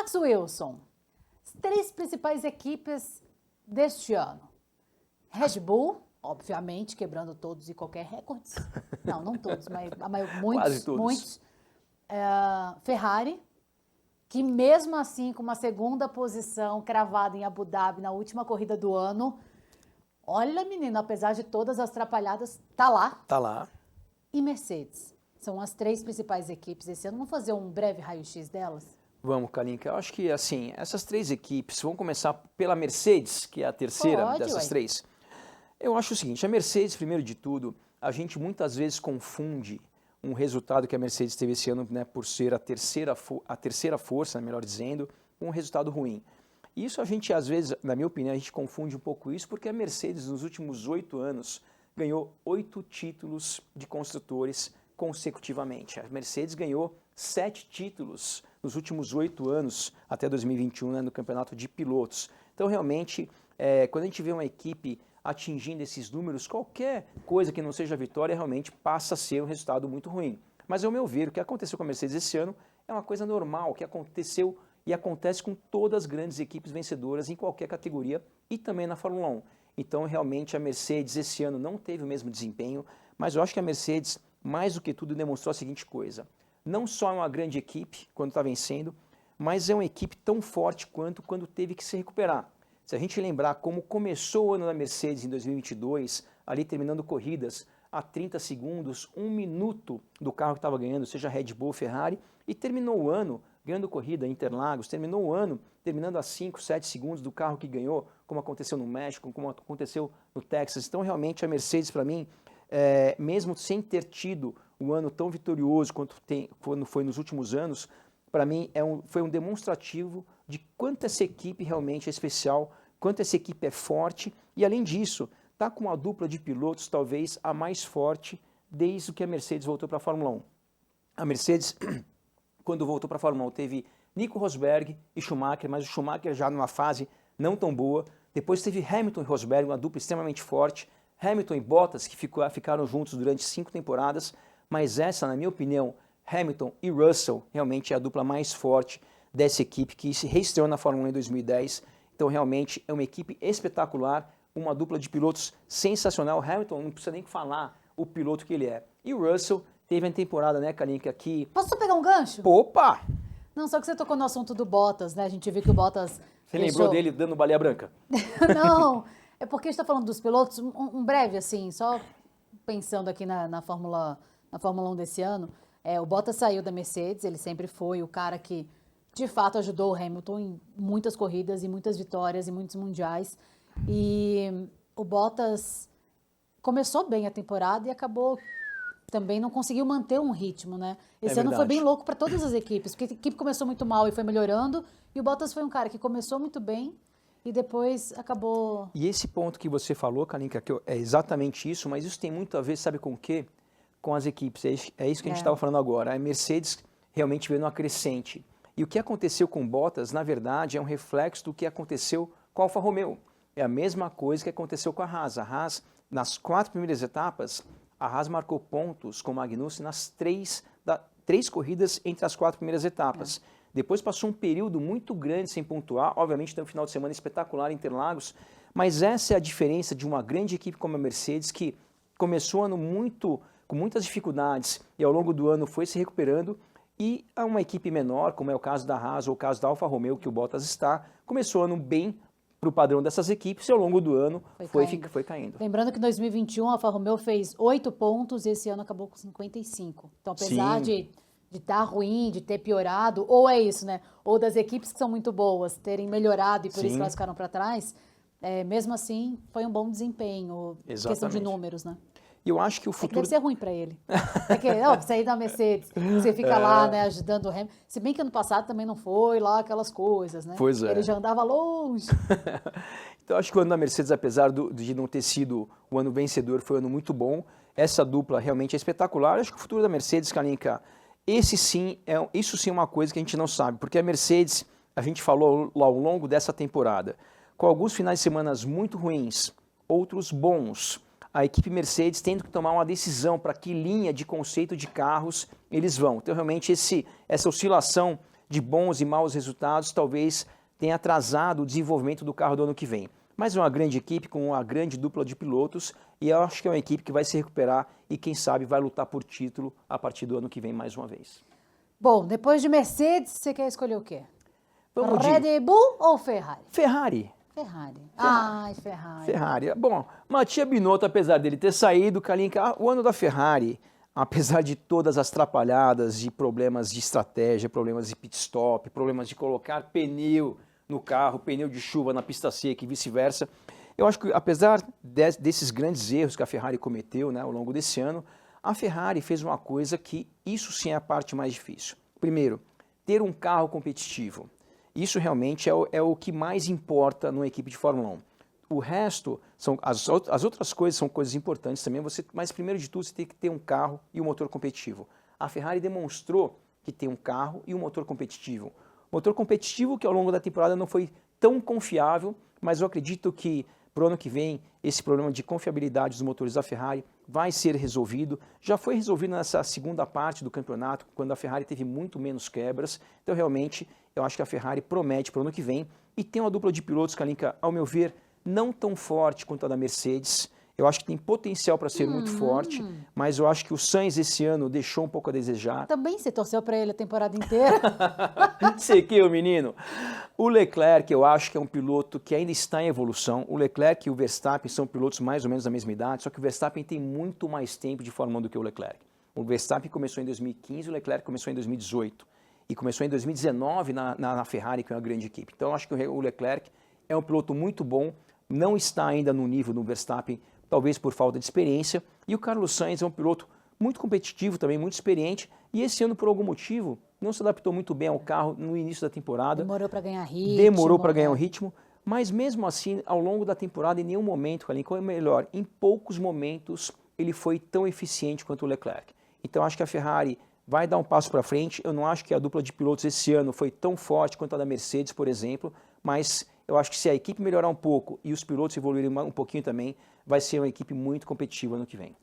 Max Wilson, as 3 principais equipes deste ano. Red Bull, obviamente, quebrando todos e qualquer recordes. Não todos, mas Quase todos. muitos. Ferrari, que mesmo assim, com uma segunda posição cravada em Abu Dhabi na última corrida do ano, olha, menino, apesar de todas as atrapalhadas, tá lá. Tá lá. E Mercedes. São as 3 principais equipes esse ano. Vamos fazer um breve raio-x delas? Vamos, Kalinka. Eu acho que, assim, essas 3 equipes, vamos começar pela Mercedes, que é a terceira dessas 3. Eu acho o seguinte, a Mercedes, primeiro de tudo, a gente muitas vezes confunde um resultado que a Mercedes teve esse ano, né, por ser a terceira força, melhor dizendo, com um resultado ruim. Isso a gente, às vezes, na minha opinião, a gente confunde um pouco isso, porque a Mercedes, nos últimos 8 anos, ganhou 8 títulos de construtores consecutivamente. A Mercedes ganhou 7 títulos nos últimos 8 anos, até 2021, né, no campeonato de pilotos. Então, realmente, quando a gente vê uma equipe atingindo esses números, qualquer coisa que não seja vitória realmente passa a ser um resultado muito ruim. Mas, ao meu ver, o que aconteceu com a Mercedes esse ano é uma coisa normal, que aconteceu e acontece com todas as grandes equipes vencedoras em qualquer categoria e também na Fórmula 1. Então, realmente, a Mercedes esse ano não teve o mesmo desempenho, mas eu acho que a Mercedes, mais do que tudo, demonstrou a seguinte coisa. Não só é uma grande equipe quando está vencendo, mas é uma equipe tão forte quanto quando teve que se recuperar. Se a gente lembrar como começou o ano da Mercedes em 2022, ali terminando corridas a 30 segundos, 1 minuto do carro que estava ganhando, seja Red Bull ou Ferrari, e terminou o ano ganhando corrida em Interlagos, terminou o ano terminando a 5, 7 segundos do carro que ganhou, como aconteceu no México, como aconteceu no Texas. Então, realmente, a Mercedes, para mim, mesmo sem ter tido um ano tão vitorioso quando foi nos últimos anos, para mim foi um demonstrativo de quanto essa equipe realmente é especial, quanto essa equipe é forte e, além disso, está com uma dupla de pilotos talvez a mais forte desde que a Mercedes voltou para a Fórmula 1. A Mercedes, quando voltou para a Fórmula 1, teve Nico Rosberg e Schumacher, mas o Schumacher já numa fase não tão boa. Depois teve Hamilton e Rosberg, uma dupla extremamente forte. Hamilton e Bottas, que ficaram juntos durante 5 temporadas, mas essa, na minha opinião, Hamilton e Russell realmente é a dupla mais forte dessa equipe que se reestreou na Fórmula 1 em 2010. Então, realmente, é uma equipe espetacular, uma dupla de pilotos sensacional. Hamilton, não precisa nem falar o piloto que ele é. E o Russell teve a temporada, né, Kalinka, aqui... Posso só pegar um gancho? Opa! Não, só que você tocou no assunto do Bottas, né? A gente viu que o Bottas... Você lembrou dele dando baleia branca? Não, é porque a gente está falando dos pilotos, um breve, assim, só pensando aqui na Fórmula 1 desse ano, o Bottas saiu da Mercedes, ele sempre foi o cara que, de fato, ajudou o Hamilton em muitas corridas, em muitas vitórias, em muitos mundiais. E o Bottas começou bem a temporada e acabou também não conseguiu manter um ritmo, né? Esse ano foi bem louco para todas as equipes, porque a equipe começou muito mal e foi melhorando, e o Bottas foi um cara que começou muito bem e depois acabou... E esse ponto que você falou, Kalinka, que é exatamente isso, mas isso tem muito a ver, sabe com o quê? Com as equipes. É isso que a gente estava falando agora. A Mercedes realmente veio numa crescente. E o que aconteceu com o Bottas, na verdade, é um reflexo do que aconteceu com a Alfa Romeo. É a mesma coisa que aconteceu com a Haas. A Haas, nas 4 primeiras etapas, a Haas marcou pontos com o Magnussen nas 3 corridas entre as 4 primeiras etapas. Depois passou um período muito grande sem pontuar. Obviamente tem um final de semana espetacular em Interlagos. Mas essa é a diferença de uma grande equipe como a Mercedes, que começou o ano com muitas dificuldades e ao longo do ano foi se recuperando, e a uma equipe menor, como é o caso da Haas ou o caso da Alfa Romeo, que o Bottas está, começou o ano bem para o padrão dessas equipes e ao longo do ano foi caindo. Lembrando que em 2021 a Alfa Romeo fez 8 pontos e esse ano acabou com 55. Então, apesar de estar ruim, de ter piorado, ou é isso, né? Ou das equipes que são muito boas terem melhorado e por isso elas ficaram para trás, mesmo assim foi um bom desempenho, questão de números, né? E eu acho que o futuro... deve ser ruim para ele. Você aí da Mercedes, você fica lá, né, ajudando o Hamilton. Se bem que ano passado também não foi lá aquelas coisas, né? Pois é. Ele já andava longe. Então, acho que o ano da Mercedes, apesar de não ter sido o ano vencedor, foi um ano muito bom. Essa dupla realmente é espetacular. Acho que o futuro da Mercedes, Kalinka, isso sim é uma coisa que a gente não sabe. Porque a Mercedes, a gente falou ao longo dessa temporada, com alguns finais de semana muito ruins, outros bons, a equipe Mercedes tendo que tomar uma decisão para que linha de conceito de carros eles vão. Então, realmente, essa oscilação de bons e maus resultados, talvez tenha atrasado o desenvolvimento do carro do ano que vem. Mas é uma grande equipe com uma grande dupla de pilotos e eu acho que é uma equipe que vai se recuperar e quem sabe vai lutar por título a partir do ano que vem mais uma vez. Bom, depois de Mercedes, você quer escolher o quê? Vamos Red Bull ou Ferrari? Ferrari. Ferrari. Ai, Ferrari. Ferrari. Bom, Mattia Binotto, apesar dele ter saído, Kalinka, o ano da Ferrari, apesar de todas as atrapalhadas de problemas de estratégia, problemas de pit stop, problemas de colocar pneu no carro, pneu de chuva na pista seca e vice-versa, eu acho que apesar desses grandes erros que a Ferrari cometeu, né, ao longo desse ano, a Ferrari fez uma coisa que isso sim é a parte mais difícil. Primeiro, ter um carro competitivo. Isso realmente é o que mais importa numa equipe de Fórmula 1. O resto, as outras coisas são coisas importantes também, mas primeiro de tudo você tem que ter um carro e um motor competitivo. A Ferrari demonstrou que tem um carro e um motor competitivo. Motor competitivo que ao longo da temporada não foi tão confiável, mas eu acredito que para o ano que vem esse problema de confiabilidade dos motores da Ferrari vai ser resolvido. Já foi resolvido nessa segunda parte do campeonato, quando a Ferrari teve muito menos quebras. Então realmente eu acho que a Ferrari promete para o ano que vem e tem uma dupla de pilotos, Kalinka, ao meu ver, não tão forte quanto a da Mercedes. Eu acho que tem potencial para ser muito forte, mas eu acho que o Sainz esse ano deixou um pouco a desejar. Também você torceu para ele a temporada inteira. Sequei o menino. O Leclerc, eu acho que é um piloto que ainda está em evolução. O Leclerc e o Verstappen são pilotos mais ou menos da mesma idade, só que o Verstappen tem muito mais tempo de Fórmula 1 do que o Leclerc. O Verstappen começou em 2015, o Leclerc começou em 2018. E começou em 2019 na Ferrari, que é uma grande equipe. Então eu acho que o Leclerc é um piloto muito bom, não está ainda no nível do Verstappen, talvez por falta de experiência, e o Carlos Sainz é um piloto muito competitivo também, muito experiente, e esse ano, por algum motivo, não se adaptou muito bem ao carro no início da temporada. Demorou para ganhar ritmo. Demorou para ganhar o ritmo, mas mesmo assim, ao longo da temporada, em nenhum momento, ou melhor, em poucos momentos, ele foi tão eficiente quanto o Leclerc. Então, acho que a Ferrari vai dar um passo para frente. Eu não acho que a dupla de pilotos esse ano foi tão forte quanto a da Mercedes, por exemplo, mas eu acho que se a equipe melhorar um pouco e os pilotos evoluírem um pouquinho também, vai ser uma equipe muito competitiva no que vem.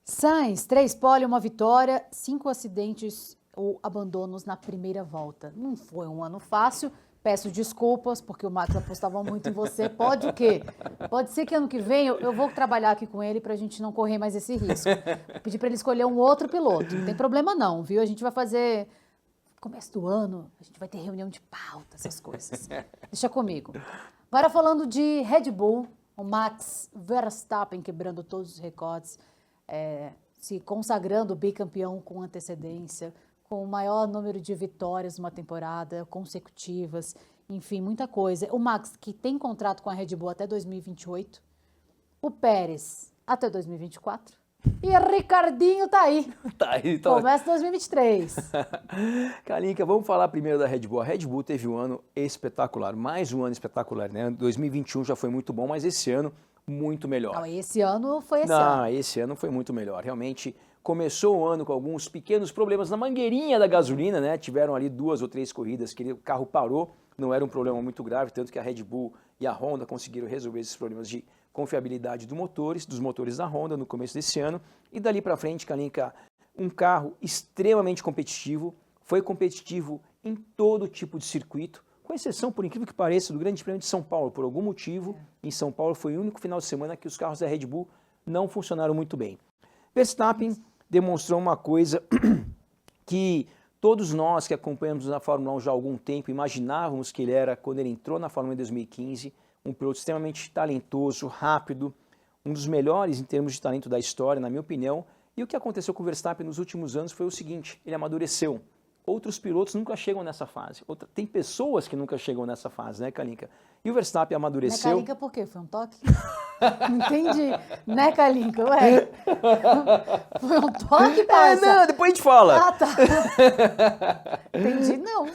Sainz, 3 pole, 1 vitória, 5 acidentes ou abandonos na primeira volta. Não foi um ano fácil, peço desculpas, porque o Max apostava muito em você. Pode o quê? Pode ser que ano que vem eu vou trabalhar aqui com ele para a gente não correr mais esse risco. Vou pedir para ele escolher um outro piloto. Não tem problema não, viu? A gente vai fazer... Começo do ano, a gente vai ter reunião de pauta, essas coisas. Deixa comigo. Agora falando de Red Bull, o Max Verstappen quebrando todos os recordes, se consagrando bicampeão com antecedência, com o maior número de vitórias numa temporada consecutivas, enfim, muita coisa. O Max, que tem contrato com a Red Bull até 2028, o Pérez até 2024, e o Ricardinho tá aí. Tá aí, tá. Começa 2023. Kalinka, vamos falar primeiro da Red Bull. A Red Bull teve um ano espetacular, mais um ano espetacular, né? 2021 já foi muito bom, mas esse ano muito melhor. Não, esse ano foi esse ano. Esse ano foi muito melhor. Realmente começou o ano com alguns pequenos problemas na mangueirinha da gasolina, né? Tiveram ali 2 ou 3 corridas que o carro parou, não era um problema muito grave, tanto que a Red Bull e a Honda conseguiram resolver esses problemas de confiabilidade dos motores da Honda no começo desse ano. E dali para frente, Kalinka, um carro extremamente competitivo, foi competitivo em todo tipo de circuito, com exceção, por incrível que pareça, do Grande Prêmio de São Paulo. Por algum motivo, em São Paulo foi o único final de semana que os carros da Red Bull não funcionaram muito bem. Verstappen demonstrou uma coisa que todos nós que acompanhamos a Fórmula 1 já há algum tempo imaginávamos que ele era quando ele entrou na Fórmula 1 em 2015, um piloto extremamente talentoso, rápido, um dos melhores em termos de talento da história, na minha opinião. E o que aconteceu com o Verstappen nos últimos anos foi o seguinte, ele amadureceu. Outros pilotos nunca chegam nessa fase. Tem pessoas que nunca chegam nessa fase, né, Kalinka? E o Verstappen amadureceu... Né, Kalinka, por quê? Foi um toque? Não entendi. Né, Kalinka? Ué? Foi um toque, parça? Não, depois a gente fala. Ah, tá. Entendi, não.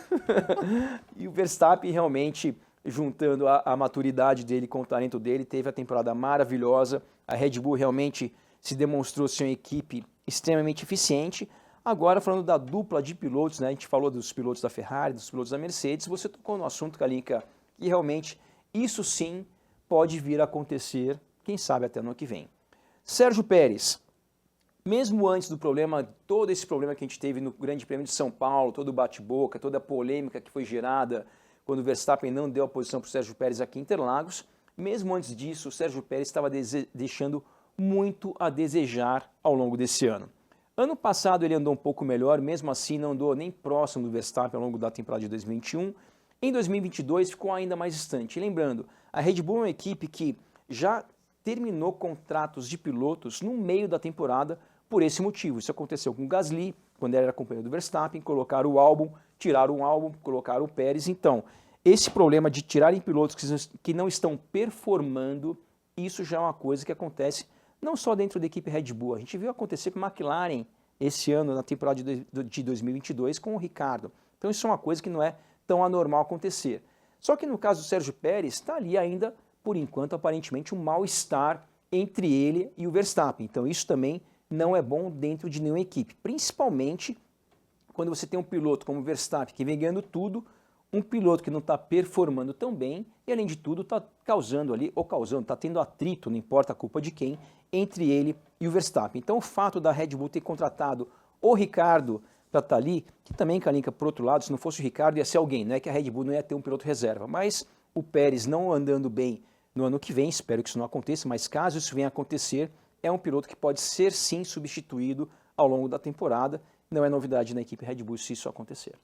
E o Verstappen realmente, juntando a maturidade dele com o talento dele, teve a temporada maravilhosa. A Red Bull realmente se demonstrou ser uma equipe extremamente eficiente. Agora, falando da dupla de pilotos, né, a gente falou dos pilotos da Ferrari, dos pilotos da Mercedes, você tocou no assunto, Kalinka, e realmente isso sim pode vir a acontecer, quem sabe até no ano que vem. Sérgio Pérez, mesmo antes do problema, todo esse problema que a gente teve no Grande Prêmio de São Paulo, todo o bate-boca, toda a polêmica que foi gerada quando o Verstappen não deu a posição para o Sérgio Pérez aqui em Interlagos, mesmo antes disso, o Sérgio Pérez estava deixando muito a desejar ao longo desse ano. Ano passado ele andou um pouco melhor, mesmo assim não andou nem próximo do Verstappen ao longo da temporada de 2021. Em 2022 ficou ainda mais distante. E lembrando, a Red Bull é uma equipe que já terminou contratos de pilotos no meio da temporada por esse motivo. Isso aconteceu com o Gasly, quando ele era companheiro do Verstappen, colocaram o Albon, tiraram o Albon, colocaram o Pérez. Então, esse problema de tirarem pilotos que não estão performando, isso já é uma coisa que acontece não só dentro da equipe Red Bull. A gente viu acontecer com a McLaren esse ano, na temporada de 2022, com o Ricardo. Então isso é uma coisa que não é tão anormal acontecer. Só que no caso do Sérgio Pérez, está ali ainda, por enquanto, aparentemente um mal-estar entre ele e o Verstappen. Então isso também não é bom dentro de nenhuma equipe, principalmente quando você tem um piloto como o Verstappen, que vem ganhando tudo, um piloto que não está performando tão bem e, além de tudo, está está tendo atrito, não importa a culpa de quem, entre ele e o Verstappen. Então, o fato da Red Bull ter contratado o Ricardo para estar ali, que também, Kalinka, por outro lado, se não fosse o Ricardo, ia ser alguém, não é que a Red Bull não ia ter um piloto reserva, mas o Pérez não andando bem no ano que vem, espero que isso não aconteça, mas caso isso venha a acontecer, é um piloto que pode ser sim substituído ao longo da temporada, não é novidade na equipe Red Bull se isso acontecer.